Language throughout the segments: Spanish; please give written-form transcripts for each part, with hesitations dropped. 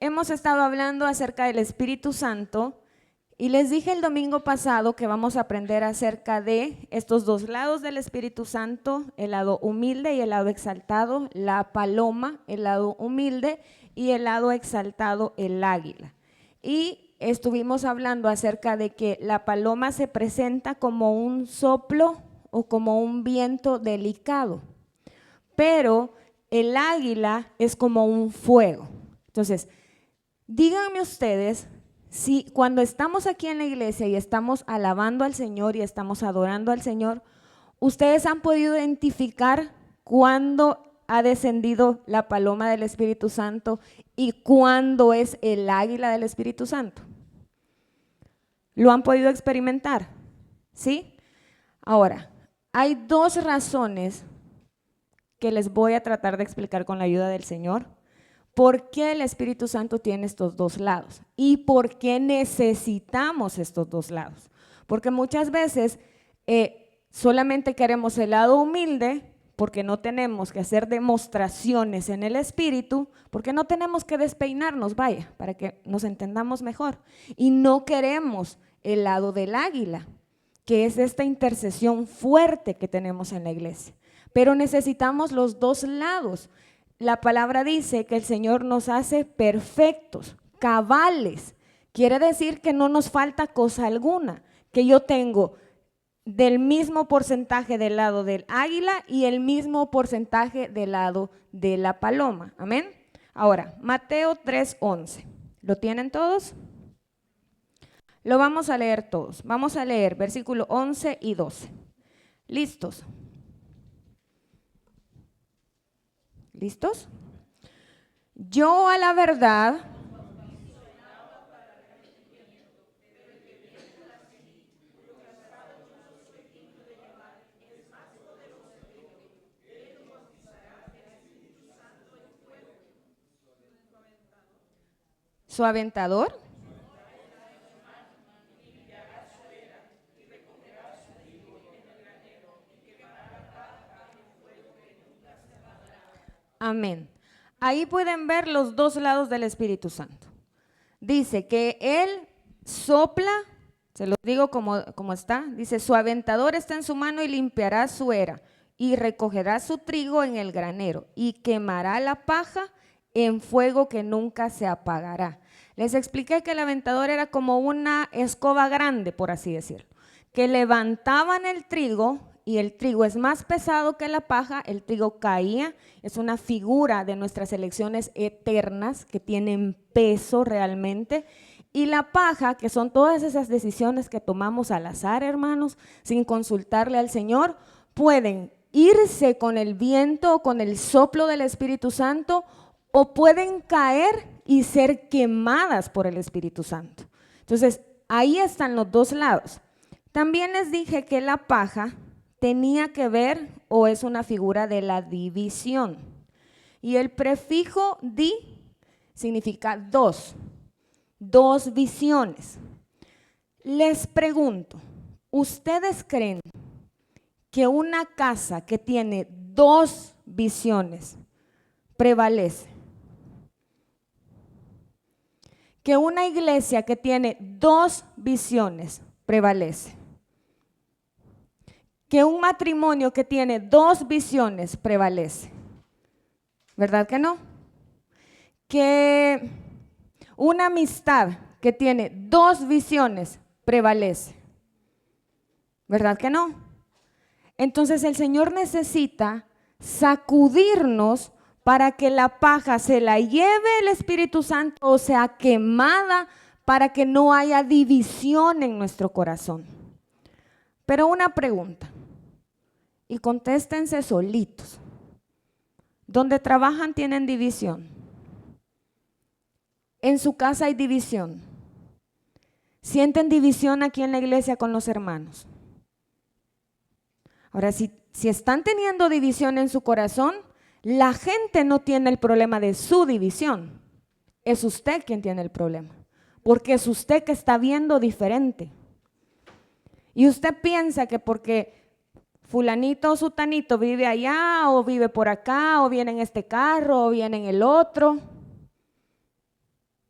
hemos estado hablando acerca del Espíritu Santo y les dije el domingo pasado que vamos a aprender acerca de estos dos lados del Espíritu Santo, el lado humilde y el lado exaltado, la paloma, el lado humilde, y el lado exaltado, el águila. Y estuvimos hablando acerca de que la paloma se presenta como un soplo o como un viento delicado, pero el águila es como un fuego. Entonces, díganme ustedes si cuando estamos aquí en la iglesia y estamos alabando al Señor y estamos adorando al Señor, ustedes han podido identificar cuándo ha descendido la paloma del Espíritu Santo y cuándo es el águila del Espíritu Santo. ¿Lo han podido experimentar? ¿Sí? Ahora, hay dos razones que les voy a tratar de explicar con la ayuda del Señor. ¿Por qué el Espíritu Santo tiene estos dos lados? ¿Y por qué necesitamos estos dos lados? Porque muchas veces solamente queremos el lado humilde porque no tenemos que hacer demostraciones en el Espíritu, porque no tenemos que despeinarnos, vaya, para que nos entendamos mejor. Y no queremos el lado del águila, que es esta intercesión fuerte que tenemos en la iglesia. Pero necesitamos los dos lados. La palabra dice que el Señor nos hace perfectos, cabales. Quiere decir que no nos falta cosa alguna, que yo tengo del mismo porcentaje del lado del águila y el mismo porcentaje del lado de la paloma. Amén. Ahora, Mateo 3:11. ¿Lo tienen todos? Lo vamos a leer todos. Vamos a leer versículo 11 y 12. ¿Listos? ¿Listos? Yo a la verdad su aventador. Amén. Ahí pueden ver los dos lados del Espíritu Santo. Dice que Él sopla, se lo digo como está, dice, su aventador está en su mano y limpiará su era y recogerá su trigo en el granero y quemará la paja en fuego que nunca se apagará. Les expliqué que el aventador era como una escoba grande, por así decirlo, que levantaban el trigo y el trigo es más pesado que la paja, el trigo caía, es una figura de nuestras elecciones eternas que tienen peso realmente, y la paja, que son todas esas decisiones que tomamos al azar, hermanos, sin consultarle al Señor, pueden irse con el viento o con el soplo del Espíritu Santo o pueden caer y ser quemadas por el Espíritu Santo. Entonces, ahí están los dos lados. También les dije que la paja tenía que ver o es una figura de la división. Y el prefijo di significa dos visiones. Les pregunto, ¿ustedes creen que una casa que tiene dos visiones prevalece? Que una iglesia que tiene dos visiones prevalece. Que un matrimonio que tiene dos visiones prevalece. ¿Verdad que no? Que una amistad que tiene dos visiones prevalece. ¿Verdad que no? Entonces el Señor necesita sacudirnos para que la paja se la lleve el Espíritu Santo o sea quemada para que no haya división en nuestro corazón. Pero una pregunta, y contéstense solitos. ¿Donde trabajan tienen división? ¿En su casa hay división? ¿Sienten división aquí en la iglesia con los hermanos? Ahora, si están teniendo división en su corazón, la gente no tiene el problema de su división. Es usted quien tiene el problema, porque es usted que está viendo diferente. Y usted piensa que porque fulanito o sutanito vive allá o vive por acá o viene en este carro o viene en el otro,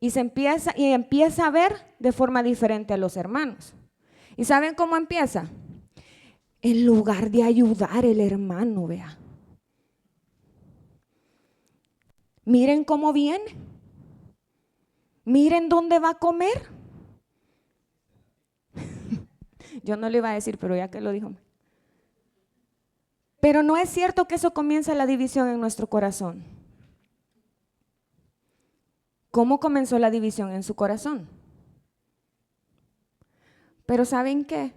y empieza a ver de forma diferente a los hermanos. ¿Y saben cómo empieza? En lugar de ayudar el hermano, vea. Miren cómo viene. Miren dónde va a comer. Yo no le iba a decir, pero ya que lo dijo. Pero no es cierto que eso comienza la división en nuestro corazón. ¿Cómo comenzó la división en su corazón? Pero ¿saben qué?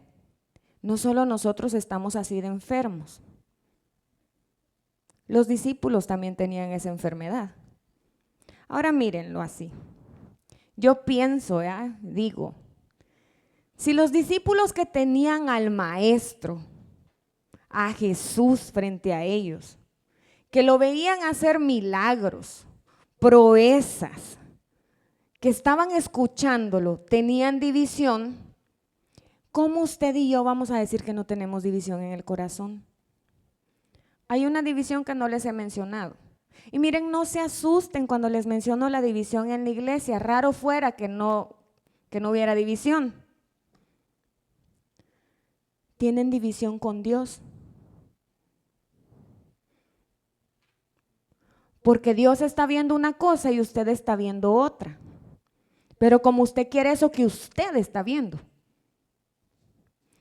No solo nosotros estamos así de enfermos. Los discípulos también tenían esa enfermedad. Ahora mírenlo así. Yo pienso, digo, si los discípulos que tenían al Maestro, a Jesús frente a ellos, que lo veían hacer milagros, proezas, que estaban escuchándolo, tenían división, ¿cómo usted y yo vamos a decir que no tenemos división en el corazón? Hay una división que no les he mencionado. Y miren, no se asusten cuando les menciono la división en la iglesia. Raro fuera que no hubiera división. Tienen división con Dios. Porque Dios está viendo una cosa y usted está viendo otra. Pero como usted quiere eso que usted está viendo.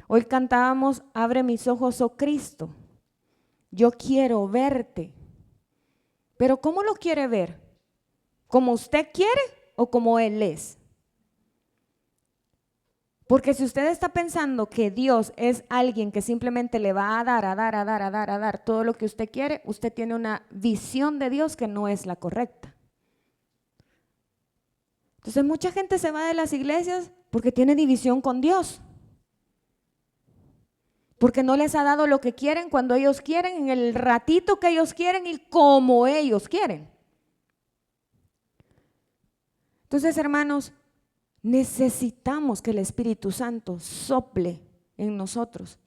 Hoy cantábamos, abre mis ojos, oh Cristo. Yo quiero verte. Pero ¿cómo lo quiere ver? ¿Como usted quiere o como Él es? Porque si usted está pensando que Dios es alguien que simplemente le va a dar todo lo que usted quiere, usted tiene una visión de Dios que no es la correcta. Entonces mucha gente se va de las iglesias porque tiene división con Dios. Porque no les ha dado lo que quieren cuando ellos quieren, en el ratito que ellos quieren y como ellos quieren. Entonces, hermanos, necesitamos que el Espíritu Santo sople en nosotros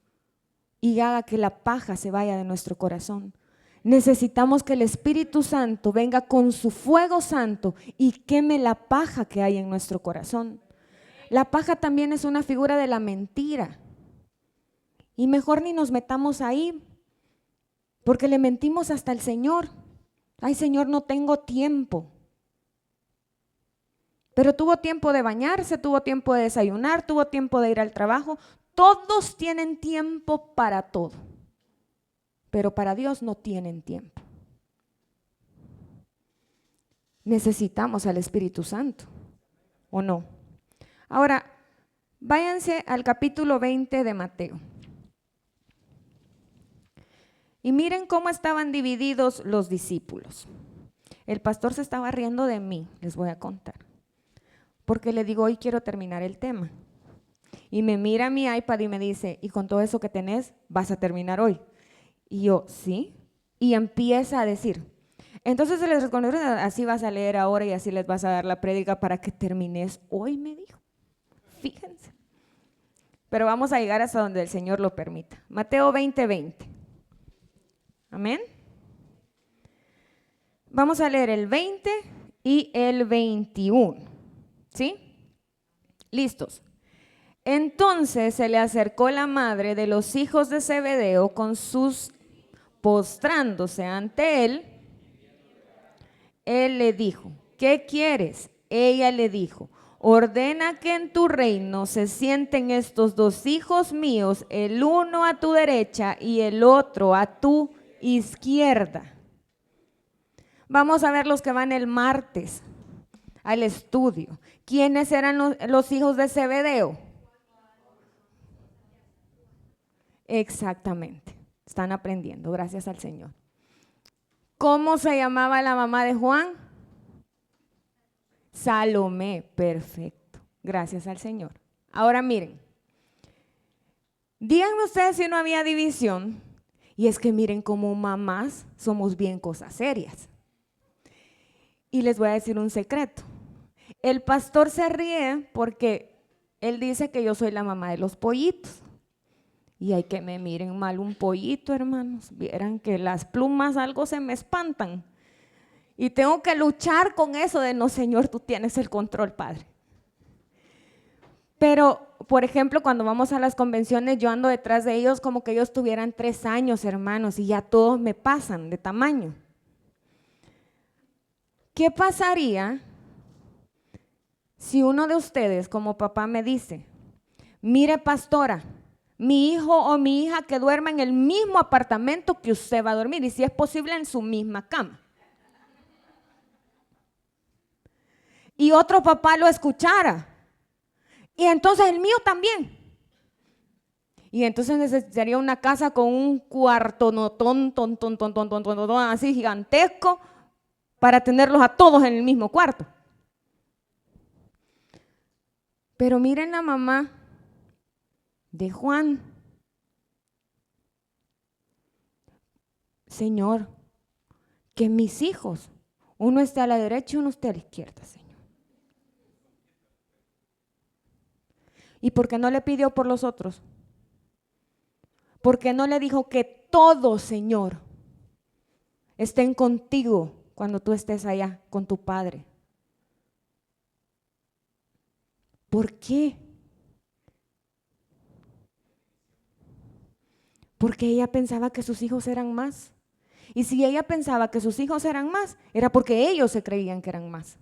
y haga que la paja se vaya de nuestro corazón. Necesitamos que el Espíritu Santo venga con su fuego santo y queme la paja que hay en nuestro corazón. La paja también es una figura de la mentira. Y mejor ni nos metamos ahí, porque le mentimos hasta al Señor. Ay, Señor, no tengo tiempo. Pero tuvo tiempo de bañarse, tuvo tiempo de desayunar, tuvo tiempo de ir al trabajo. Todos tienen tiempo para todo, pero para Dios no tienen tiempo. Necesitamos al Espíritu Santo, ¿o no? Ahora, váyanse al capítulo 20 de Mateo. Y miren cómo estaban divididos los discípulos. El pastor se estaba riendo de mí, les voy a contar. Porque le digo, hoy quiero terminar el tema. Y me mira mi iPad y me dice, ¿y con todo eso que tenés, vas a terminar hoy? Y yo, ¿sí? Y empieza a decir, entonces se les reconoce, así vas a leer ahora y así les vas a dar la prédica para que termines hoy, me dijo. Fíjense. Pero vamos a llegar hasta donde el Señor lo permita. Mateo 20:20. Amén. Vamos a leer el 20 y el 21. ¿Sí? ¿Listos? Entonces se le acercó la madre de los hijos de Zebedeo postrándose ante él. Él le dijo, ¿qué quieres? Ella le dijo, ordena que en tu reino se sienten estos dos hijos míos, el uno a tu derecha y el otro a tu izquierda. Vamos a ver los que van el martes al estudio. ¿Quiénes eran los hijos de Zebedeo? Exactamente, están aprendiendo, gracias al Señor. ¿Cómo se llamaba la mamá de Juan? Salomé, perfecto, gracias al Señor. Ahora miren, díganme ustedes si no había división, y es que miren como mamás somos bien cosas serias. Y les voy a decir un secreto. El pastor se ríe porque él dice que yo soy la mamá de los pollitos. Y hay que me miren mal un pollito, hermanos. Vieran que las plumas algo se me espantan. Y tengo que luchar con eso de no, Señor, tú tienes el control, Padre. Pero, por ejemplo, cuando vamos a las convenciones, yo ando detrás de ellos como que ellos tuvieran 3 años, hermanos, y ya todos me pasan de tamaño. ¿Qué pasaría si uno de ustedes como papá me dice, mire, pastora, mi hijo o mi hija que duerma en el mismo apartamento que usted va a dormir, y si es posible en su misma cama? Y otro papá lo escuchara, y entonces el mío también. Y entonces necesitaría una casa con un cuarto así gigantesco para tenerlos a todos en el mismo cuarto. Pero miren la mamá de Juan. Señor, que mis hijos, uno esté a la derecha y uno esté a la izquierda, Señor. ¿Y por qué no le pidió por los otros? ¿Por qué no le dijo que todos, Señor, estén contigo cuando tú estés allá con tu Padre? ¿Por qué? Porque ella pensaba que sus hijos eran más. Y si ella pensaba que sus hijos eran más, era porque ellos se creían que eran más.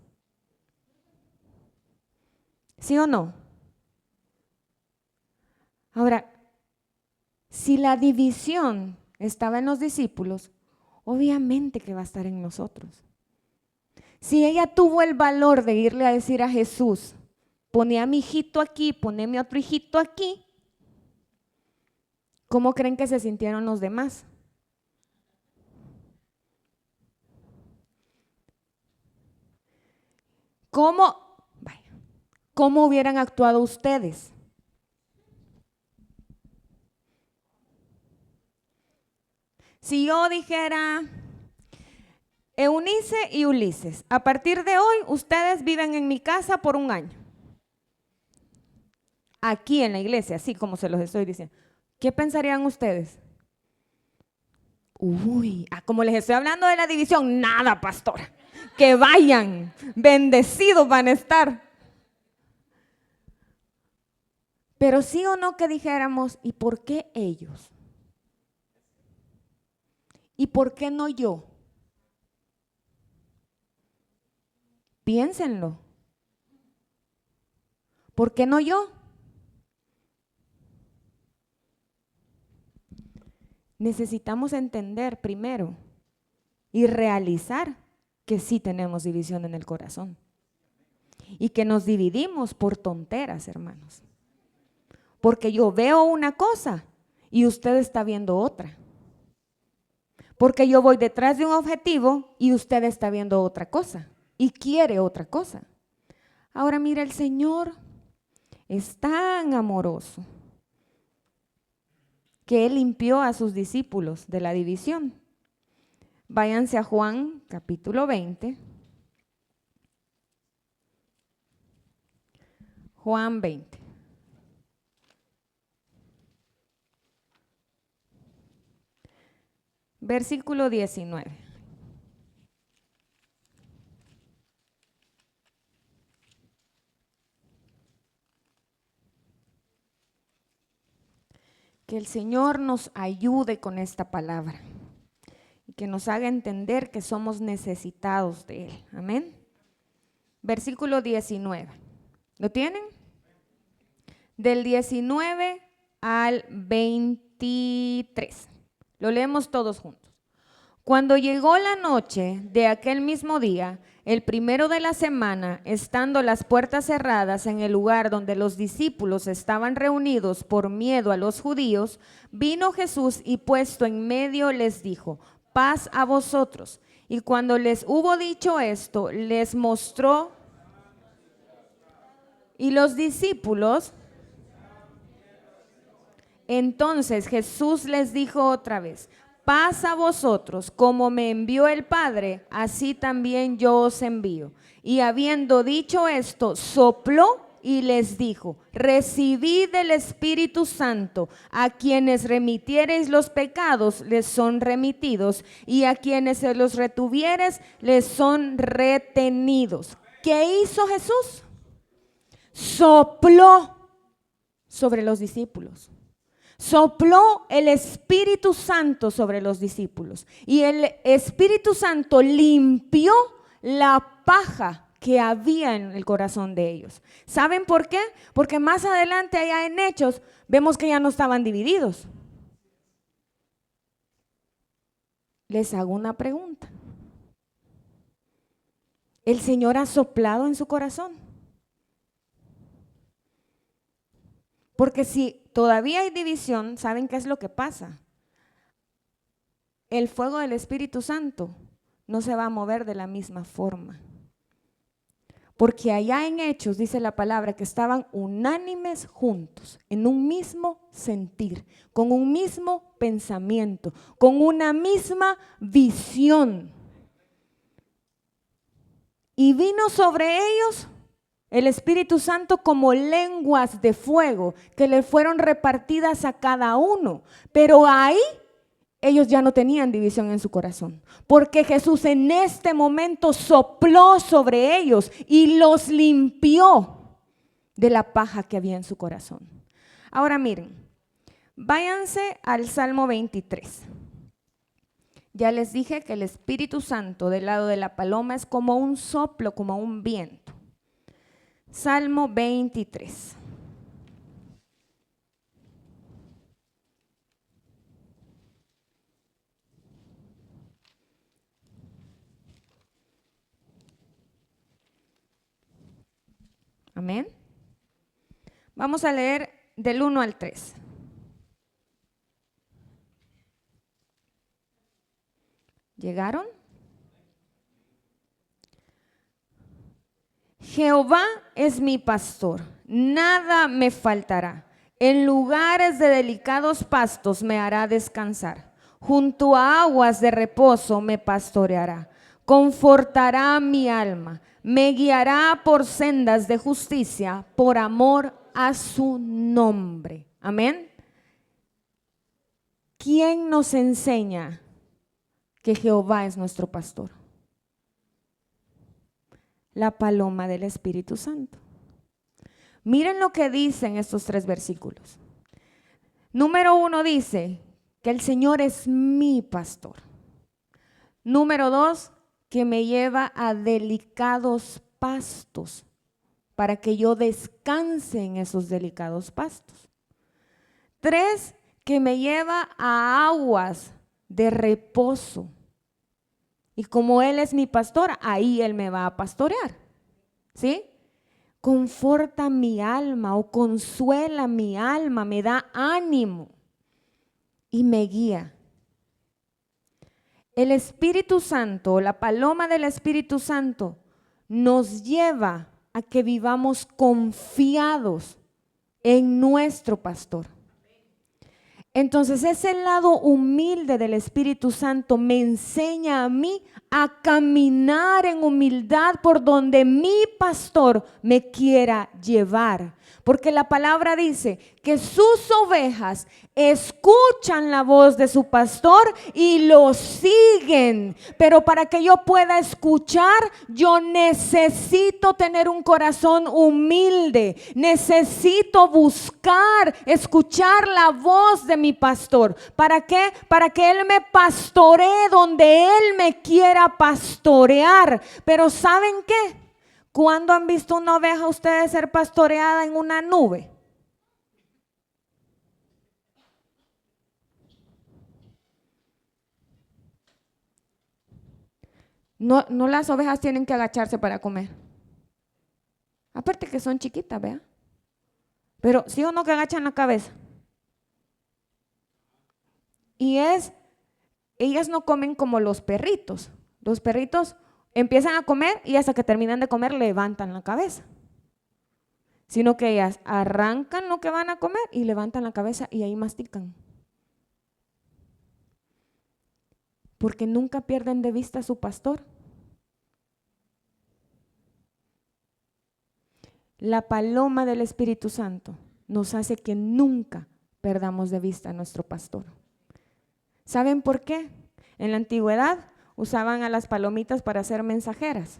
¿Sí o no? Ahora, si la división estaba en los discípulos, obviamente que va a estar en nosotros. Si ella tuvo el valor de irle a decir a Jesús, pone a mi hijito aquí, pone mi otro hijito aquí, ¿cómo creen que se sintieron los demás? ¿Cómo hubieran actuado ustedes? Si yo dijera, Eunice y Ulises, a partir de hoy ustedes viven en mi casa por 1 año. Aquí en la iglesia, así como se los estoy diciendo. ¿Qué pensarían ustedes? Uy, como les estoy hablando de la división, nada, pastora. Que vayan, bendecidos van a estar. Pero sí o no que dijéramos, ¿y por qué ellos? ¿Y por qué no yo? Piénsenlo. ¿Por qué no yo? Necesitamos entender primero y realizar que sí tenemos división en el corazón y que nos dividimos por tonteras, hermanos. Porque yo veo una cosa y usted está viendo otra. Porque yo voy detrás de un objetivo y usted está viendo otra cosa y quiere otra cosa. Ahora mira, el Señor es tan amoroso que Él limpió a sus discípulos de la división. Váyanse a Juan capítulo 20. Juan 20. Versículo 19. Que el Señor nos ayude con esta palabra y que nos haga entender que somos necesitados de Él. Amén. Versículo 19. ¿Lo tienen? Del 19 al 23. Lo leemos todos juntos. Cuando llegó la noche de aquel mismo día, el primero de la semana, estando las puertas cerradas en el lugar donde los discípulos estaban reunidos por miedo a los judíos, vino Jesús y puesto en medio les dijo, paz a vosotros. Y cuando les hubo dicho esto, les mostró, y los discípulos, entonces Jesús les dijo otra vez, paz a vosotros, como me envió el Padre, así también yo os envío. Y habiendo dicho esto, sopló y les dijo: recibid el Espíritu Santo. A quienes remitiereis los pecados les son remitidos, y a quienes se los retuvieres les son retenidos. ¿Qué hizo Jesús? Sopló sobre los discípulos. Sopló el Espíritu Santo sobre los discípulos, y el Espíritu Santo limpió la paja que había en el corazón de ellos. ¿Saben por qué? Porque más adelante allá en Hechos vemos que ya no estaban divididos. Les hago una pregunta. ¿El Señor ha soplado en su corazón? Porque si todavía hay división, ¿saben qué es lo que pasa? El fuego del Espíritu Santo no se va a mover de la misma forma. Porque allá en Hechos dice la palabra que estaban unánimes juntos, en un mismo sentir, con un mismo pensamiento, con una misma visión. Y vino sobre ellos el Espíritu Santo como lenguas de fuego que le fueron repartidas a cada uno. Pero ahí ellos ya no tenían división en su corazón, porque Jesús en este momento sopló sobre ellos y los limpió de la paja que había en su corazón. Ahora miren, váyanse al Salmo 23. Ya les dije que el Espíritu Santo del lado de la paloma es como un soplo, como un viento. Salmo 23. Amén. Vamos a leer del 1 al 3. ¿Llegaron? Jehová es mi pastor, nada me faltará. En lugares de delicados pastos me hará descansar. Junto a aguas de reposo me pastoreará. Confortará mi alma. Me guiará por sendas de justicia, por amor a su nombre. Amén. ¿Quién nos enseña que Jehová es nuestro pastor? La paloma del Espíritu Santo. Miren lo que dicen estos 3 versículos. Número 1 dice que el Señor es mi pastor. Número 2, que me lleva a delicados pastos para que yo descanse en esos delicados pastos. 3, que me lleva a aguas de reposo. Y como Él es mi pastor, ahí Él me va a pastorear. ¿Sí? Conforta mi alma o consuela mi alma, me da ánimo y me guía. El Espíritu Santo, la paloma del Espíritu Santo, nos lleva a que vivamos confiados en nuestro pastor. Entonces ese lado humilde del Espíritu Santo me enseña a mí a caminar en humildad por donde mi pastor me quiera llevar. Porque la palabra dice que sus ovejas escuchan la voz de su pastor y lo siguen. Pero para que yo pueda escuchar, yo necesito tener un corazón humilde. Necesito buscar, escuchar la voz de mi pastor. ¿Para qué? Para que Él me pastoree donde Él me quiera pastorear. Pero ¿saben qué? ¿Cuándo han visto una oveja ustedes ser pastoreada en una nube? No, no, las ovejas tienen que agacharse para comer. Aparte que son chiquitas, ¿vea? Pero sí o no que agachan la cabeza. Y ellas no comen como los perritos. Los perritos empiezan a comer y hasta que terminan de comer levantan la cabeza. Sino que ellas arrancan lo que van a comer y levantan la cabeza y ahí mastican. Porque nunca pierden de vista a su pastor. la paloma del Espíritu Santo nos hace que nunca perdamos de vista a nuestro pastor. ¿Saben por qué? En la antigüedad usaban a las palomitas para ser mensajeras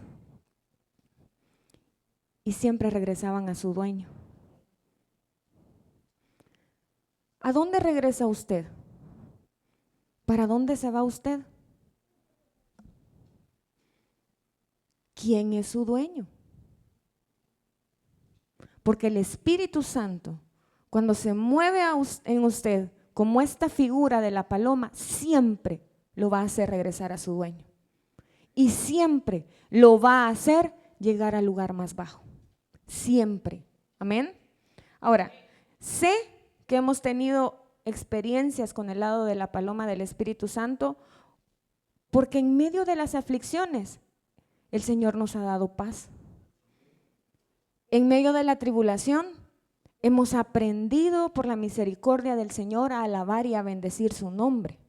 y siempre regresaban a su dueño. ¿A dónde regresa usted? ¿Para dónde se va usted? ¿Quién es su dueño? Porque el Espíritu Santo, cuando se mueve en usted como esta figura de la paloma, siempre lo va a hacer regresar a su dueño. Y siempre lo va a hacer llegar al lugar más bajo. Siempre. Amén. Ahora, sé que hemos tenido experiencias con el lado de la paloma del Espíritu Santo, porque en medio de las aflicciones, el Señor nos ha dado paz. En medio de la tribulación, hemos aprendido por la misericordia del Señor a alabar y a bendecir su nombre.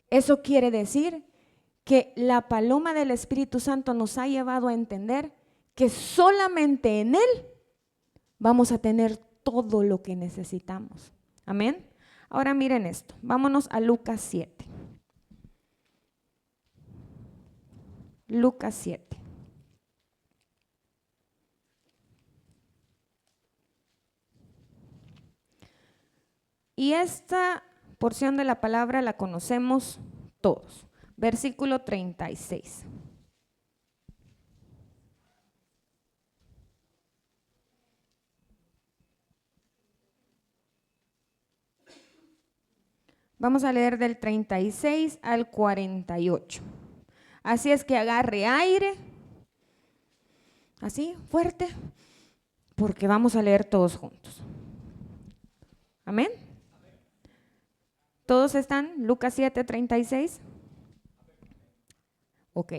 Eso quiere decir que la paloma del Espíritu Santo nos ha llevado a entender que solamente en Él vamos a tener todo lo que necesitamos. Amén. Ahora miren esto, vámonos a Lucas 7. Lucas 7. Y esta porción de la palabra la conocemos todos. Versículo 36. Vamos a leer del 36 al 48. Así es que agarre aire, así, fuerte, porque vamos a leer todos juntos. Amén. ¿Todos están? Lucas 7, 36. Ok.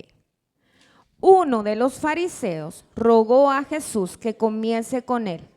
Uno de los fariseos rogó a Jesús que comiese con él,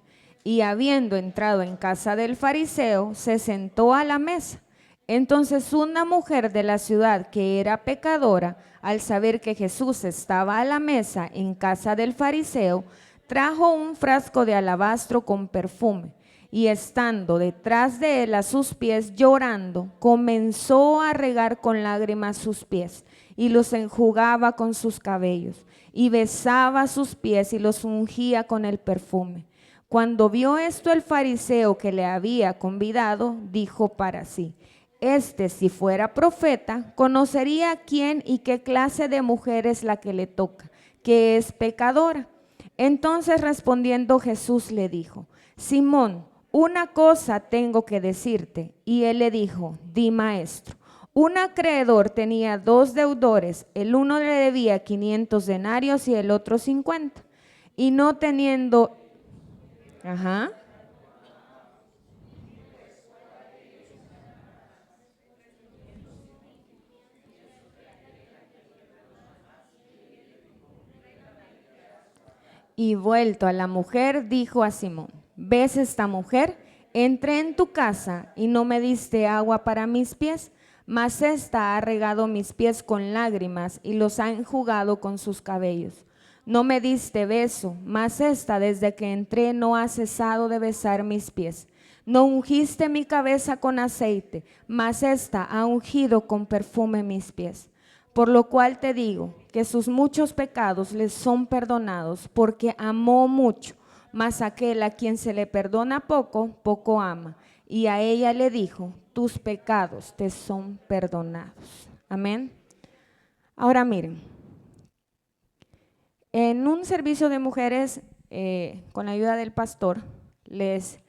y habiendo entrado en casa del fariseo, se sentó a la mesa. Entonces una mujer de la ciudad que era pecadora, al saber que Jesús estaba a la mesa en casa del fariseo, trajo un frasco de alabastro con perfume, y estando detrás de él a sus pies llorando, comenzó a regar con lágrimas sus pies, y los enjugaba con sus cabellos, y besaba sus pies y los ungía con el perfume. Cuando vio esto el fariseo que le había convidado, dijo para sí: si fuera profeta, conocería quién y qué clase de mujer es la que le toca, que es pecadora. Entonces respondiendo Jesús le dijo: Simón, una cosa tengo que decirte. Y él le dijo: di, maestro. Un acreedor tenía 2 deudores, el uno le debía 500 denarios y el otro 50. Y no teniendo... Y vuelto a la mujer, dijo a Simón: ¿ves esta mujer? Entré en tu casa y no me diste agua para mis pies, mas ésta ha regado mis pies con lágrimas y los ha enjugado con sus cabellos. No me diste beso, mas ésta desde que entré no ha cesado de besar mis pies. No ungiste mi cabeza con aceite, mas ésta ha ungido con perfume mis pies. Por lo cual te digo que sus muchos pecados les son perdonados, porque amó mucho. Mas aquel a quien se le perdona poco, poco ama. Y a ella le dijo: tus pecados te son perdonados. Amén. Ahora miren, en un servicio de mujeres, con la ayuda del pastor, les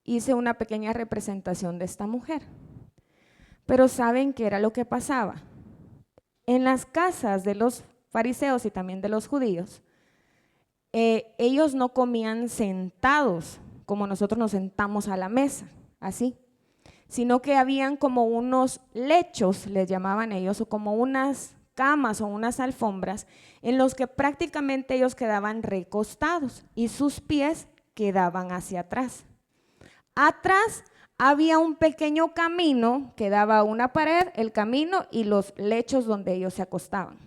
hice una pequeña representación de esta mujer. Pero ¿saben qué era lo que pasaba? En las casas de los fariseos y también de los judíos, ellos no comían sentados como nosotros nos sentamos a la mesa, así, sino que habían como unos lechos, les llamaban ellos, o como unas camas o unas alfombras en los que prácticamente ellos quedaban recostados y sus pies quedaban hacia atrás. Atrás había un pequeño camino que daba a una pared, el camino y los lechos donde ellos se acostaban.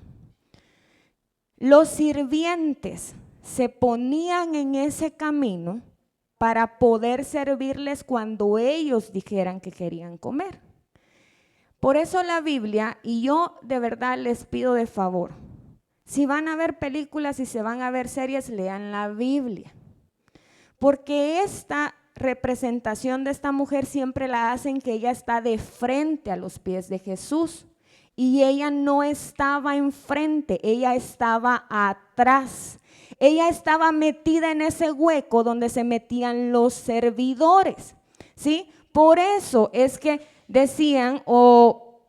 Los sirvientes se ponían en ese camino para poder servirles cuando ellos dijeran que querían comer. Por eso la Biblia, y yo de verdad les pido de favor, si van a ver películas y se van a ver series, lean la Biblia. Porque esta representación de esta mujer siempre la hacen que ella está de frente a los pies de Jesús. Y ella no estaba enfrente, ella estaba atrás. Ella estaba metida en ese hueco donde se metían los servidores, ¿sí? Por eso es que decían o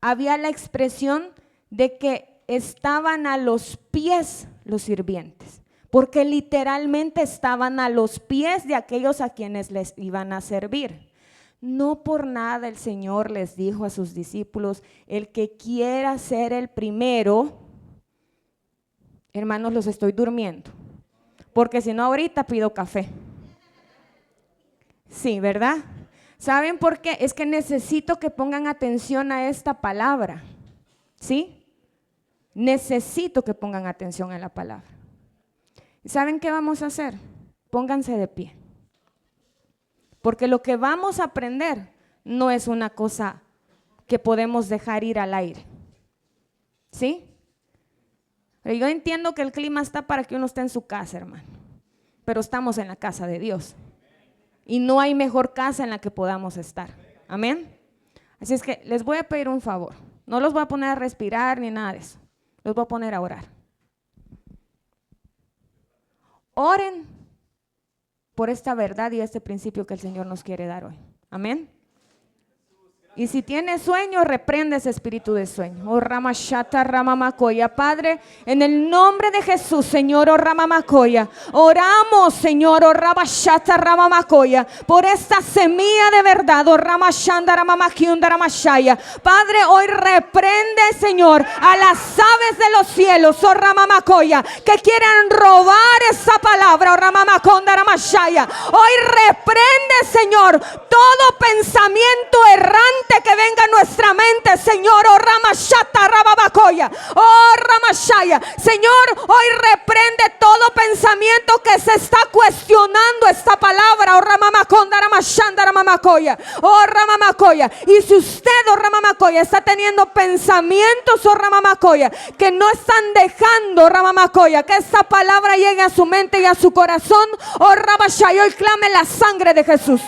había la expresión de que estaban a los pies los sirvientes, porque literalmente estaban a los pies de aquellos a quienes les iban a servir. No por nada el Señor les dijo a sus discípulos, el que quiera ser el primero, hermanos, los estoy durmiendo, porque si no ahorita pido café. Sí, ¿verdad? ¿Saben por qué? Es que necesito que pongan atención a esta palabra, ¿sí? Necesito que pongan atención a la palabra. ¿Saben qué vamos a hacer? Pónganse de pie. Porque lo que vamos a aprender no es una cosa que podemos dejar ir al aire, ¿sí? Pero yo entiendo que el clima está para que uno esté en su casa, hermano, pero estamos en la casa de Dios y no hay mejor casa en la que podamos estar, amén. Así es que les voy a pedir un favor, no los voy a poner a respirar ni nada de eso, los voy a poner a orar. Oren por esta verdad y este principio que el Señor nos quiere dar hoy, amén. Y si tiene sueño, reprende ese espíritu de sueño. Oh Ramashata Ramamakoya. Padre, en el nombre de Jesús, Señor, oh Ramamakoya, oramos, Señor, oh Ramashata Ramamakoya, por esta semilla de verdad, oh Ramashanda Ramamakiunda Ramashaya. Padre, hoy reprende, Señor, a las aves de los cielos, oh Ramamakoya, que quieran robar esa palabra, oh Ramamakonda Ramashaya. Hoy reprende, Señor, todo pensamiento errante que venga a nuestra mente, Señor, oh Ramashata Rababakoya, oh Ramashaya. Señor, hoy reprende todo pensamiento que se está cuestionando esta palabra, oh Ramamakonda Ramashanda Ramamakoya, oh Ramamakoya. Y si usted, oh Ramamakoya, está teniendo pensamientos, oh Ramamakoya, que no están dejando, Ramamakoya, que esta palabra llegue a su mente y a su corazón, oh Ramashaya, hoy clame la sangre de Jesús.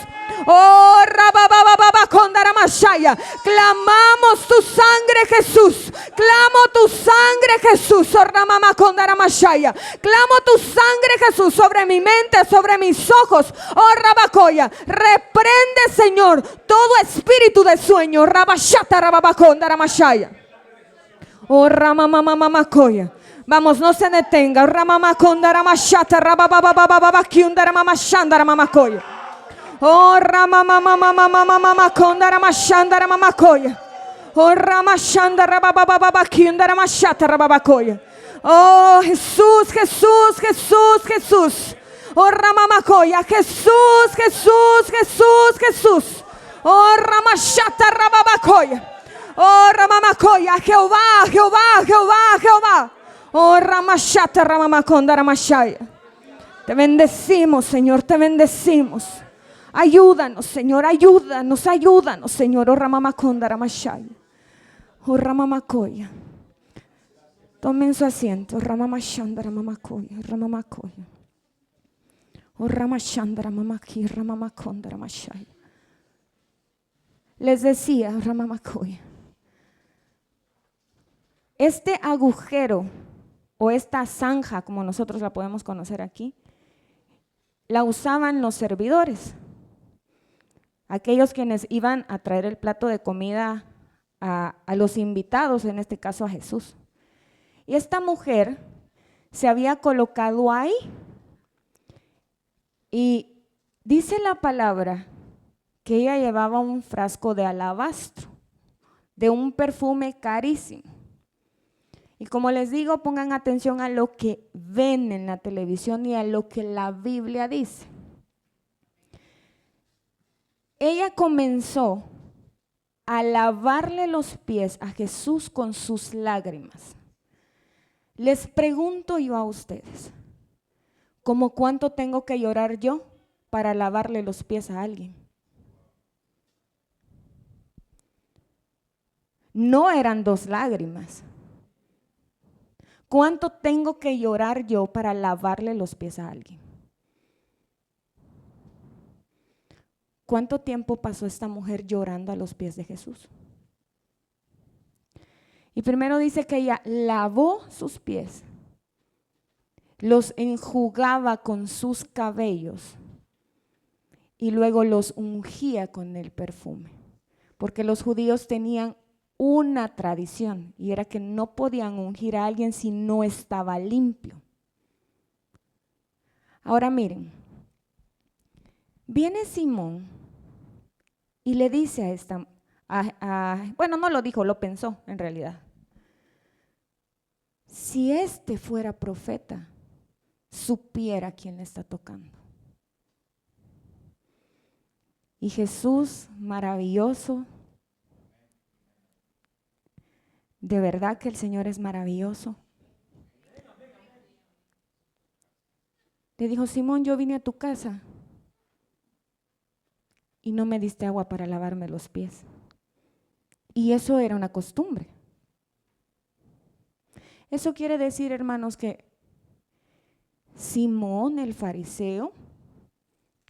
Oh, Rababababakondaramashaya. Clamamos tu sangre, Jesús. Clamo tu sangre, Jesús. Oh, Ramamakondaramashaya. Clamo tu sangre, Jesús, sobre mi mente, sobre mis ojos. Oh, Rabakoya. Reprende, Señor, todo espíritu de sueño. Rabashata Rababakondaramashaya. Oh, Ramamamamakoya. Vamos, no se detenga. Ramamakondaramashata Rababababababakiundaramamashanda. Oh, Ramamamamamamamamamamamanda Ramashanda Ramamakoya. Oh, Ramashanda Rababababakunda Ramashata Rababakoya. Oh, Jesús, Jesús, Jesús, Jesús. Oh, Ramamakoya. Jesús, Jesús, Jesús, Jesús. Oh, Ramashata Rababakoya. Oh, Ramamakoya. Jehová, Jehová, Jehová, Jehová. Oh, Ramashata Ramamakonda Ramashaya. Te bendecimos, Señor, te bendecimos. Ayúdanos, Señor, ayúdanos, ayúdanos, Señor. Oh, Ramamakonda Ramashaya. Oh, Ramamakoya. Tomen su asiento. Ramamashanda Ramamakoya. Ramamakoya. Oh, Ramashanda Ramamaki. Ramamakonda Ramashaya. Les decía, Ramamakoya, este agujero o esta zanja, como nosotros la podemos conocer aquí, la usaban los servidores. Aquellos quienes iban a traer el plato de comida a los invitados, en este caso a Jesús. Y esta mujer se había colocado ahí y dice la palabra que ella llevaba un frasco de alabastro, de un perfume carísimo. Y como les digo, pongan atención a lo que ven en la televisión y a lo que la Biblia dice. Ella comenzó a lavarle los pies a Jesús con sus lágrimas. Les pregunto yo a ustedes, ¿cómo cuánto tengo que llorar yo para lavarle los pies a alguien? No eran 2 lágrimas. ¿Cuánto tengo que llorar yo para lavarle los pies a alguien? ¿Cuánto tiempo pasó esta mujer llorando a los pies de Jesús? Y primero dice que ella lavó sus pies, los enjugaba con sus cabellos y luego los ungía con el perfume. Porque los judíos tenían una tradición y era que no podían ungir a alguien si no estaba limpio. Ahora miren, viene Simón y le dice a esta, bueno, no lo dijo, lo pensó en realidad. Si este fuera profeta, supiera quién le está tocando. Y Jesús, maravilloso, de verdad que el Señor es maravilloso. Le dijo, Simón, yo vine a tu casa y no me diste agua para lavarme los pies. Y eso era una costumbre. Eso quiere decir, hermanos, que Simón el fariseo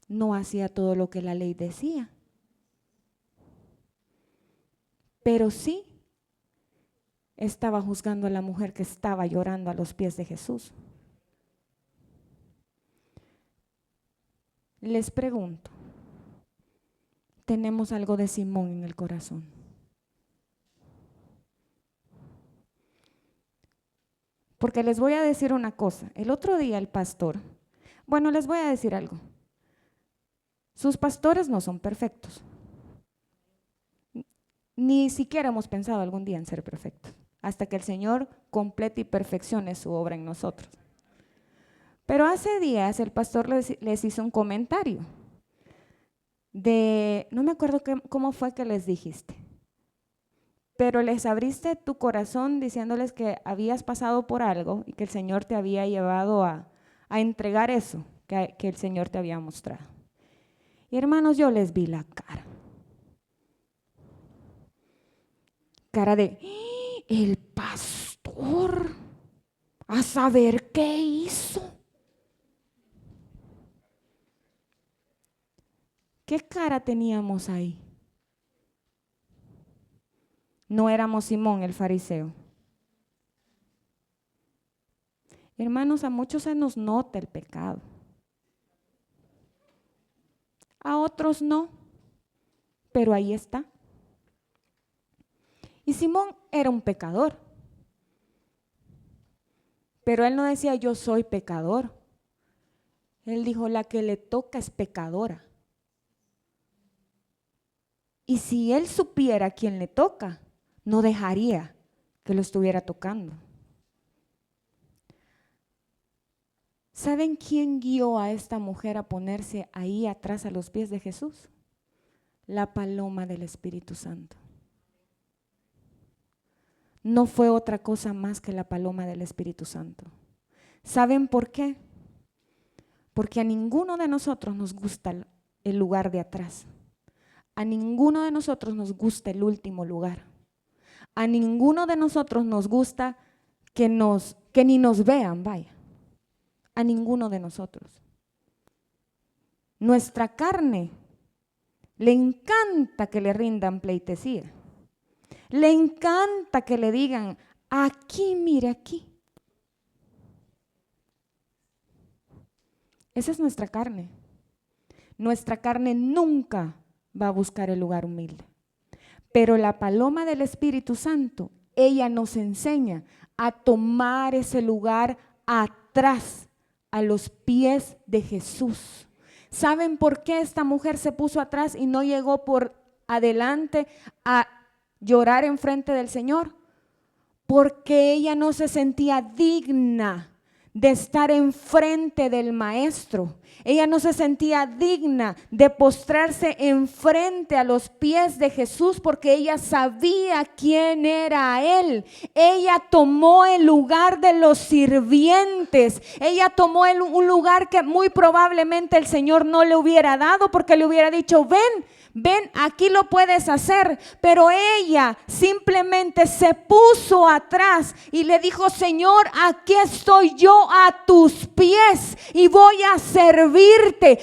no hacía todo lo que la ley decía, pero sí estaba juzgando a la mujer que estaba llorando a los pies de Jesús. Les pregunto, ¿tenemos algo de Simón en el corazón? Porque les voy a decir una cosa, el otro día el pastor, bueno, les voy a decir algo, sus pastores no son perfectos, ni siquiera hemos pensado algún día en ser perfectos, hasta que el Señor complete y perfeccione su obra en nosotros. Pero hace días el pastor les hizo un comentario de, no me acuerdo cómo fue que les dijiste, pero les abriste tu corazón diciéndoles que habías pasado por algo y que el Señor te había llevado a entregar eso que el Señor te había mostrado. Y hermanos, yo les vi la cara de, el pastor, a saber qué hizo. ¿Qué cara teníamos ahí? No éramos Simón el fariseo. Hermanos, a muchos se nos nota el pecado. A otros no, pero ahí está. Y Simón era un pecador. Pero él no decía yo soy pecador. Él dijo la que le toca es pecadora. Y si él supiera quién le toca, no dejaría que lo estuviera tocando. ¿Saben quién guió a esta mujer a ponerse ahí atrás a los pies de Jesús? La paloma del Espíritu Santo. No fue otra cosa más que la paloma del Espíritu Santo. ¿Saben por qué? Porque a ninguno de nosotros nos gusta el lugar de atrás. A ninguno de nosotros nos gusta el último lugar. A ninguno de nosotros nos gusta que ni nos vean, vaya. A ninguno de nosotros. Nuestra carne le encanta que le rindan pleitesía. Le encanta que le digan, aquí, mire aquí. Esa es nuestra carne. Nuestra carne nunca va a buscar el lugar humilde. Pero la paloma del Espíritu Santo, ella nos enseña a tomar ese lugar atrás, a los pies de Jesús. ¿Saben por qué esta mujer se puso atrás y no llegó por adelante a llorar enfrente del Señor? Porque ella no se sentía digna de estar enfrente del maestro. Ella no se sentía digna de postrarse enfrente a los pies de Jesús porque ella sabía quién era Él. Ella tomó el lugar de los sirvientes. Ella tomó un lugar que muy probablemente el Señor no le hubiera dado porque le hubiera dicho, ven, aquí lo puedes hacer. Pero ella simplemente se puso atrás y le dijo, Señor, aquí estoy yo a tus pies y voy a servirte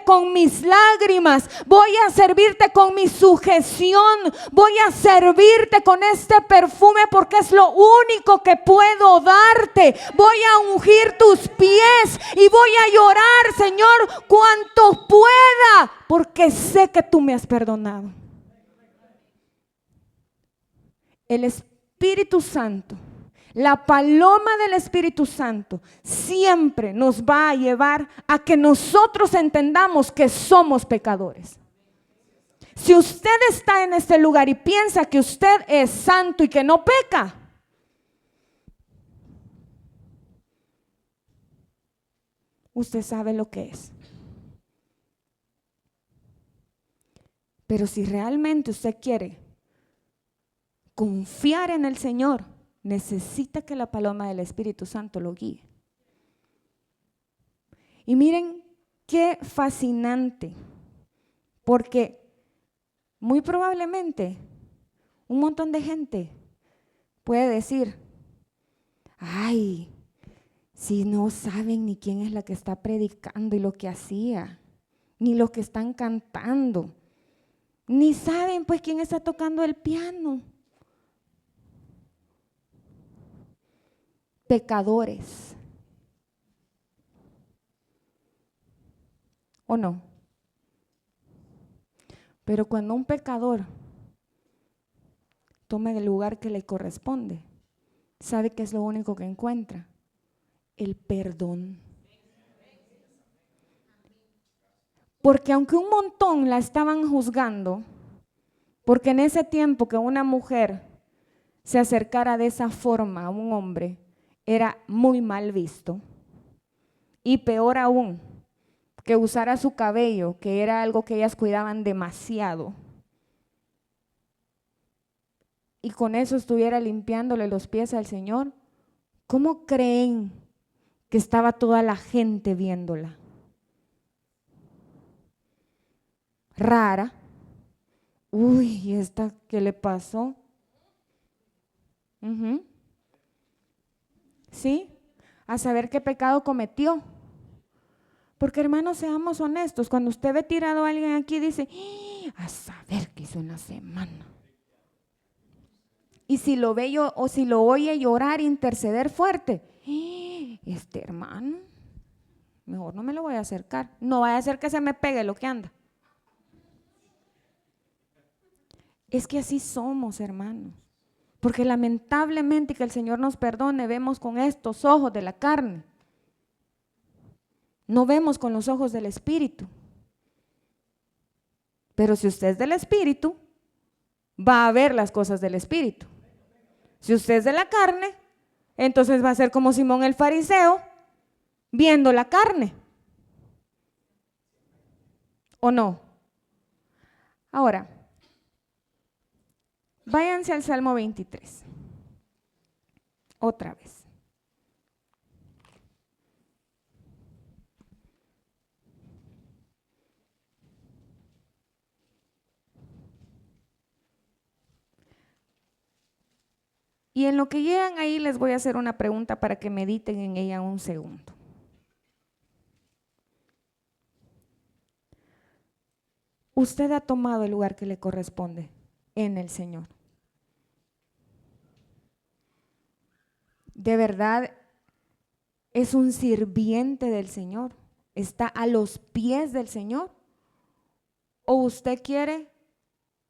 con mis lágrimas, voy a servirte con mi sujeción, voy a servirte con este perfume porque es lo único que puedo darte. Voy a ungir tus pies y voy a llorar, Señor, cuanto pueda, porque sé que tú me has perdonado. El Espíritu Santo, la paloma del Espíritu Santo, siempre nos va a llevar a que nosotros entendamos que somos pecadores. Si usted está en este lugar y piensa que usted es santo y que no peca, usted sabe lo que es. Pero si realmente usted quiere confiar en el Señor, necesita que la paloma del Espíritu Santo lo guíe. Y miren qué fascinante, porque muy probablemente un montón de gente puede decir, ay, si no saben ni quién es la que está predicando y lo que hacía, ni lo que están cantando, ni saben pues quién está tocando el piano. Pecadores. ¿O no? Pero cuando un pecador toma el lugar que le corresponde, ¿sabe qué es lo único que encuentra? El perdón. Porque aunque un montón la estaban juzgando, porque en ese tiempo que una mujer se acercara de esa forma a un hombre, era muy mal visto. Y peor aún, que usara su cabello, que era algo que ellas cuidaban demasiado. Y con eso estuviera limpiándole los pies al Señor. ¿Cómo creen que estaba toda la gente viéndola? Rara. Uy, ¿y esta qué le pasó? ¿Sí? A saber qué pecado cometió. Porque hermanos, seamos honestos, cuando usted ve tirado a alguien aquí dice, a saber qué hizo en la semana. Y si lo ve o si lo oye llorar, interceder fuerte, este hermano, mejor no me lo voy a acercar. No vaya a hacer que se me pegue lo que anda. Es que así somos, hermanos. Porque lamentablemente, que el Señor nos perdone, vemos con estos ojos de la carne. No vemos con los ojos del Espíritu. Pero si usted es del Espíritu, va a ver las cosas del Espíritu. Si usted es de la carne, entonces va a ser como Simón el fariseo, viendo la carne. ¿O no? Ahora, váyanse al Salmo 23. Otra vez. Y en lo que llegan ahí les voy a hacer una pregunta para que mediten en ella un segundo. Usted ha tomado el lugar que le corresponde en el Señor. ¿De verdad es un sirviente del Señor? ¿Está a los pies del Señor? ¿O usted quiere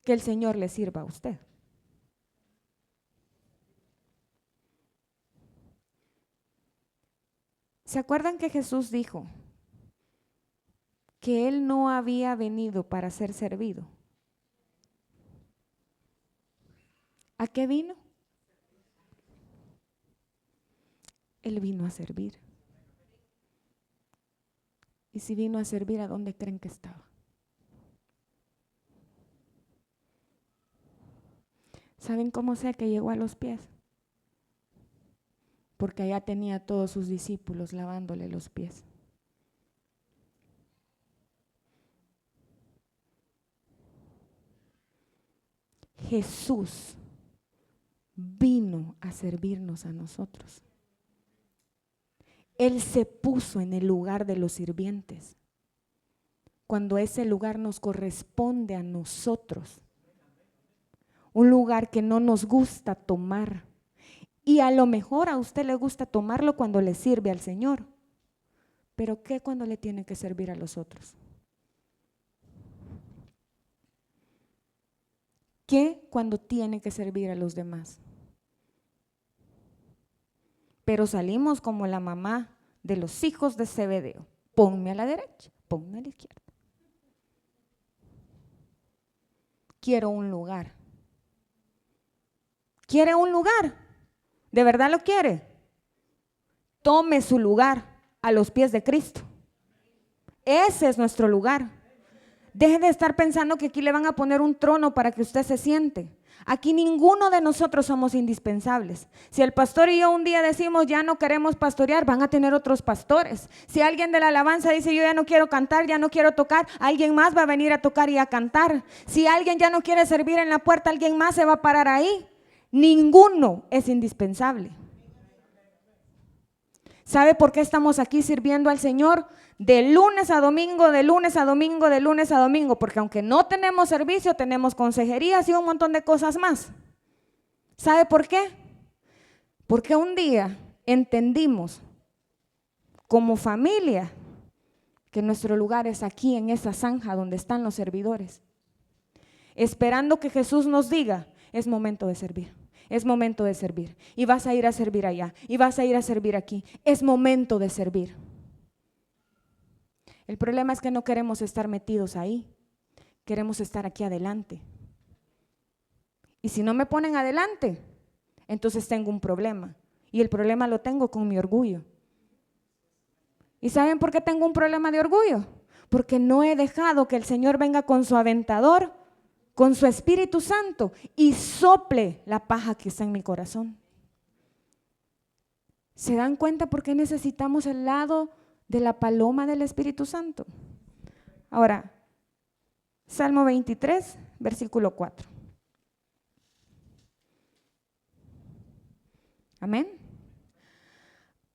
que el Señor le sirva a usted? ¿Se acuerdan que Jesús dijo que Él no había venido para ser servido? ¿A qué vino? Él vino a servir. Y si vino a servir, ¿a dónde creen que estaba? ¿Saben cómo sé que llegó a los pies? Porque allá tenía a todos sus discípulos lavándole los pies. Jesús vino a servirnos a nosotros. Él se puso en el lugar de los sirvientes, cuando ese lugar nos corresponde a nosotros. Un lugar que no nos gusta tomar. Y a lo mejor a usted le gusta tomarlo cuando le sirve al Señor. Pero ¿qué cuando le tiene que servir a los otros? ¿Qué cuando tiene que servir a los demás? Pero salimos como la mamá de los hijos de Zebedeo. Ponme a la derecha, ponme a la izquierda. Quiero un lugar. ¿Quiere un lugar? ¿De verdad lo quiere? Tome su lugar a los pies de Cristo. Ese es nuestro lugar. Deje de estar pensando que aquí le van a poner un trono para que usted se siente. Aquí ninguno de nosotros somos indispensables. Si el pastor y yo un día decimos ya no queremos pastorear, van a tener otros pastores. Si alguien de la alabanza dice yo ya no quiero cantar, ya no quiero tocar, alguien más va a venir a tocar y a cantar. Si alguien ya no quiere servir en la puerta, alguien más se va a parar ahí. Ninguno es indispensable. ¿Sabe por qué estamos aquí sirviendo al Señor? De lunes a domingo, de lunes a domingo, de lunes a domingo. Porque aunque no tenemos servicio, tenemos consejerías y un montón de cosas más. ¿Sabe por qué? Porque un día entendimos como familia que nuestro lugar es aquí en esa zanja donde están los servidores. Esperando que Jesús nos diga, es momento de servir. Es momento de servir. Y vas a ir a servir allá. Y vas a ir a servir aquí. Es momento de servir. El problema es que no queremos estar metidos ahí. Queremos estar aquí adelante. Y si no me ponen adelante, entonces tengo un problema. Y el problema lo tengo con mi orgullo. ¿Y saben por qué tengo un problema de orgullo? Porque no he dejado que el Señor venga con su aventador, con su Espíritu Santo y sople la paja que está en mi corazón. ¿Se dan cuenta por qué necesitamos el lado de la paloma del Espíritu Santo? Ahora, Salmo 23, versículo 4. Amén.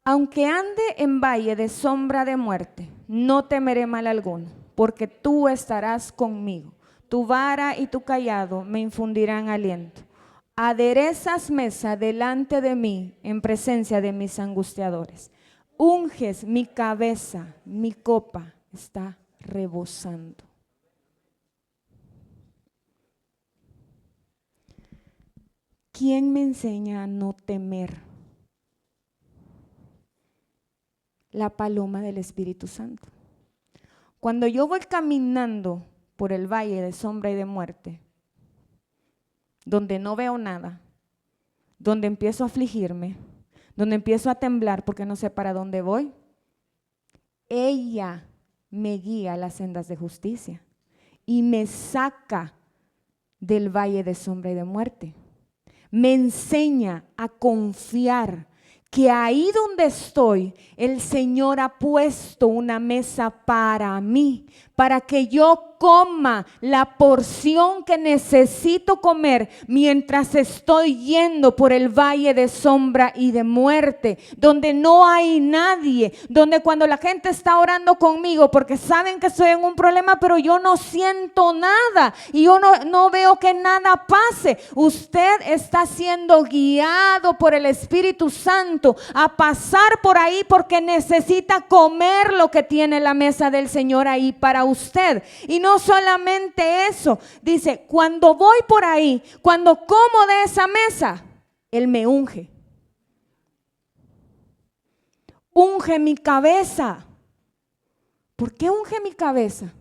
Aunque ande en valle de sombra de muerte, no temeré mal alguno, porque tú estarás conmigo. Tu vara y tu cayado me infundirán aliento. Aderezas mesa delante de mí en presencia de mis angustiadores. Unges mi cabeza, mi copa está rebosando. ¿Quién me enseña a no temer? La paloma del Espíritu Santo. Cuando yo voy caminando por el valle de sombra y de muerte, donde no veo nada, donde empiezo a afligirme, donde empiezo a temblar porque no sé para dónde voy, ella me guía a las sendas de justicia y me saca del valle de sombra y de muerte. Me enseña a confiar que ahí donde estoy, el Señor ha puesto una mesa para mí, para que yo coma la porción que necesito comer mientras estoy yendo por el valle de sombra y de muerte, donde no hay nadie, donde cuando la gente está orando conmigo porque saben que estoy en un problema, pero yo no siento nada y yo no veo que nada pase. Usted está siendo guiado por el Espíritu Santo a pasar por ahí porque necesita comer lo que tiene la mesa del Señor ahí para usted. Y no solamente eso, dice, cuando voy por ahí, cuando como de esa mesa, Él me unge. Unge mi cabeza. ¿Por qué unge mi cabeza?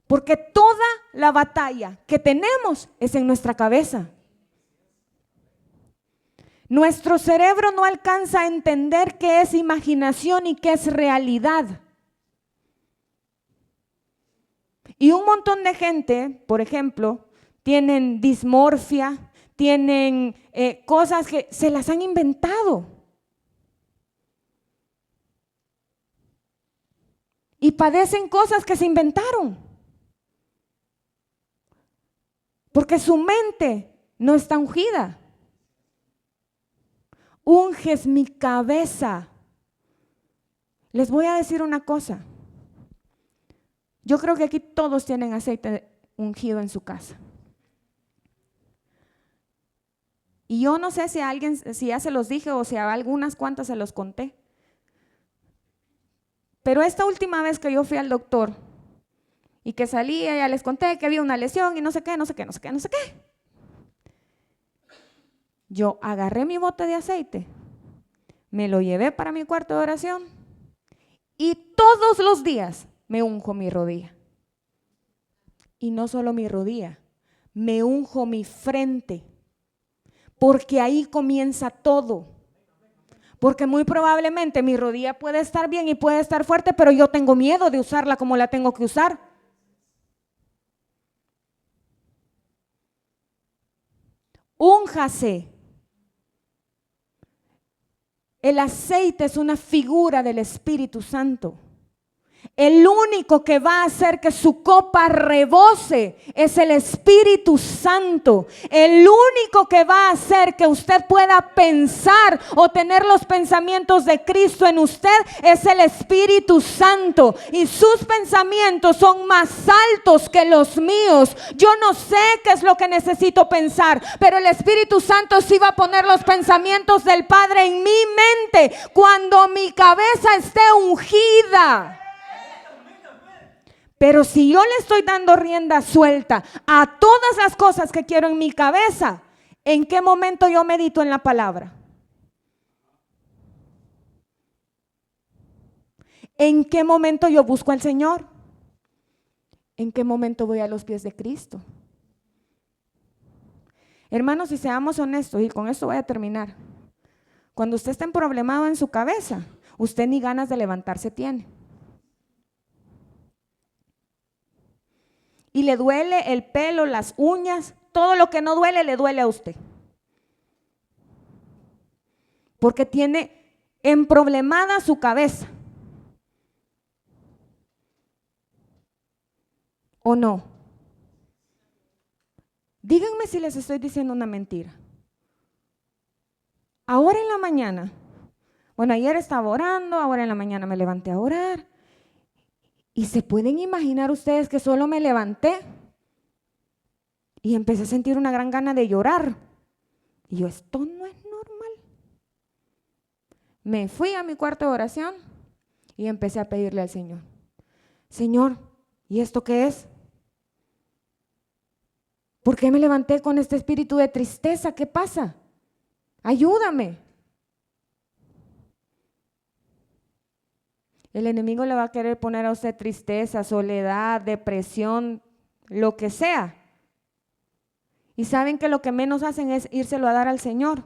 Porque toda la batalla que tenemos es en nuestra cabeza. Nuestro cerebro no alcanza a entender qué es imaginación y qué es realidad. Y un montón de gente, por ejemplo, tienen dismorfia, tienen cosas que se las han inventado. Y padecen cosas que se inventaron. Porque su mente no está ungida. Unges mi cabeza. Les voy a decir una cosa. Yo creo que aquí todos tienen aceite ungido en su casa. Y yo no sé si a alguien, si ya se los dije o si a algunas cuantas se los conté. Pero esta última vez que yo fui al doctor y que salí, ya les conté que había una lesión y no sé qué. Yo agarré mi bote de aceite, me lo llevé para mi cuarto de oración y todos los días me unjo mi rodilla. Y no solo mi rodilla, me unjo mi frente, porque ahí comienza todo. Porque muy probablemente mi rodilla puede estar bien y puede estar fuerte, pero yo tengo miedo de usarla como la tengo que usar. Únjase. El aceite es una figura del Espíritu Santo. El único que va a hacer que su copa rebose es el Espíritu Santo. El único que va a hacer que usted pueda pensar o tener los pensamientos de Cristo en usted es el Espíritu Santo. Y sus pensamientos son más altos que los míos. Yo no sé qué es lo que necesito pensar, pero el Espíritu Santo sí va a poner los pensamientos del Padre en mi mente cuando mi cabeza esté ungida. Pero si yo le estoy dando rienda suelta a todas las cosas que quiero en mi cabeza, ¿en qué momento yo medito en la palabra? ¿En qué momento yo busco al Señor? ¿En qué momento voy a los pies de Cristo? Hermanos, si seamos honestos, y con esto voy a terminar. Cuando usted está emproblemado en su cabeza, usted ni ganas de levantarse tiene. Y le duele el pelo, las uñas, todo lo que no duele le duele a usted. Porque tiene emproblemada su cabeza. ¿O no? Díganme si les estoy diciendo una mentira. Ahora en la mañana, bueno, ayer estaba orando, ahora en la mañana me levanté a orar. Y se pueden imaginar ustedes que solo me levanté y empecé a sentir una gran gana de llorar. Y yo, esto no es normal. Me fui a mi cuarto de oración y empecé a pedirle al Señor, Señor, ¿y esto qué es? ¿Por qué me levanté con este espíritu de tristeza? ¿Qué pasa? Ayúdame. El enemigo le va a querer poner a usted tristeza, soledad, depresión, lo que sea. Y saben que lo que menos hacen es írselo a dar al Señor,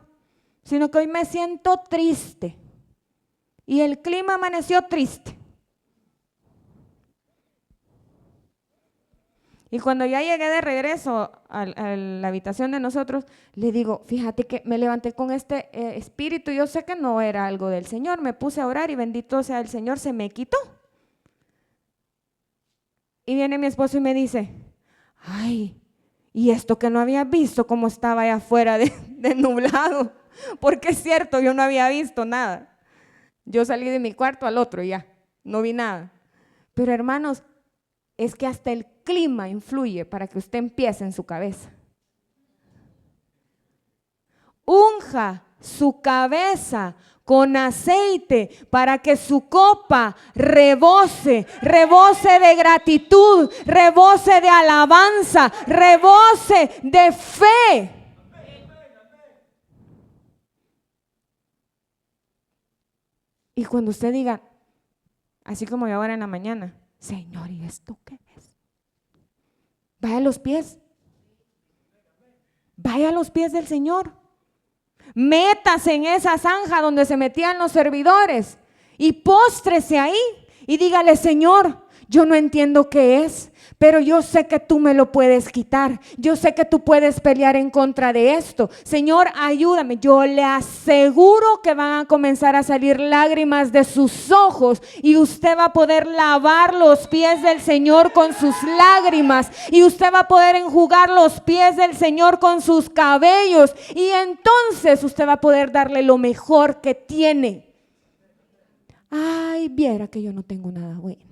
sino que hoy me siento triste y el clima amaneció triste. Y cuando ya llegué de regreso a la habitación de nosotros, le digo, fíjate que me levanté con este espíritu, yo sé que no era algo del Señor, me puse a orar y bendito sea el Señor, se me quitó. Y viene mi esposo y me dice, ay, y esto que no había visto, cómo estaba allá afuera de nublado, porque es cierto, yo no había visto nada. Yo salí de mi cuarto al otro y ya, no vi nada. Pero hermanos, es que hasta el clima influye para que usted empiece en su cabeza. Unja su cabeza con aceite para que su copa rebose, rebose de gratitud, rebose de alabanza, rebose de fe. Y cuando usted diga, así como yo ahora en la mañana, Señor, ¿y esto qué es? Vaya a los pies. Vaya a los pies del Señor. Métase en esa zanja donde se metían los servidores y póstrese ahí y dígale: Señor, yo no entiendo qué es, pero yo sé que tú me lo puedes quitar. Yo sé que tú puedes pelear en contra de esto. Señor, ayúdame. Yo le aseguro que van a comenzar a salir lágrimas de sus ojos y usted va a poder lavar los pies del Señor con sus lágrimas y usted va a poder enjugar los pies del Señor con sus cabellos y entonces usted va a poder darle lo mejor que tiene. Ay, viera que yo no tengo nada bueno.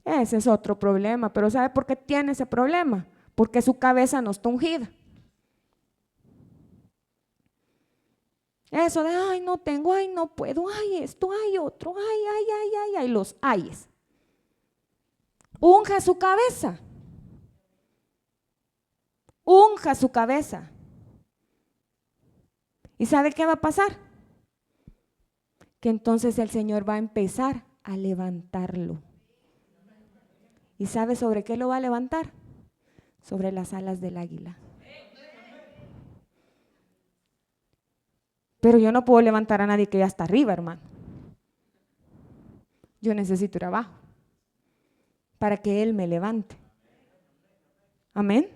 Ese es otro problema, pero ¿sabe por qué tiene ese problema? Porque su cabeza no está ungida. Eso de, ay, no tengo, ay, no puedo, ay, esto, ay, otro, ay, los ayes. Unja su cabeza. Unja su cabeza. ¿Y sabe qué va a pasar? Que entonces el Señor va a empezar a levantarlo. ¿Y sabe sobre qué lo va a levantar? Sobre las alas del águila. Pero yo no puedo levantar a nadie que ya está arriba, hermano. Yo necesito ir abajo para que Él me levante. Amén.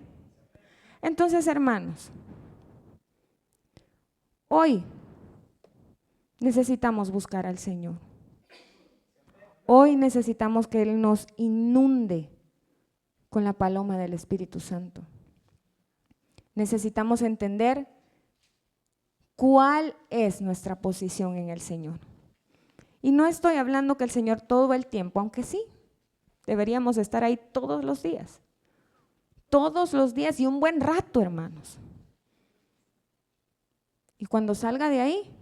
Entonces, hermanos, hoy necesitamos buscar al Señor. Hoy necesitamos que Él nos inunde con la paloma del Espíritu Santo. Necesitamos entender cuál es nuestra posición en el Señor. Y no estoy hablando que el Señor todo el tiempo, aunque sí, deberíamos estar ahí todos los días y un buen rato, hermanos. Y cuando salga de ahí,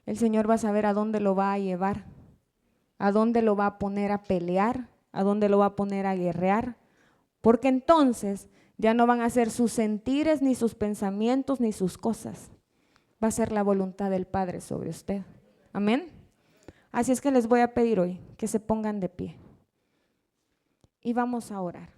el Señor va a saber a dónde lo va a llevar, a dónde lo va a poner a pelear, a dónde lo va a poner a guerrear, porque entonces ya no van a ser sus sentires, ni sus pensamientos, ni sus cosas. Va a ser la voluntad del Padre sobre usted. Amén. Así es que les voy a pedir hoy que se pongan de pie y vamos a orar.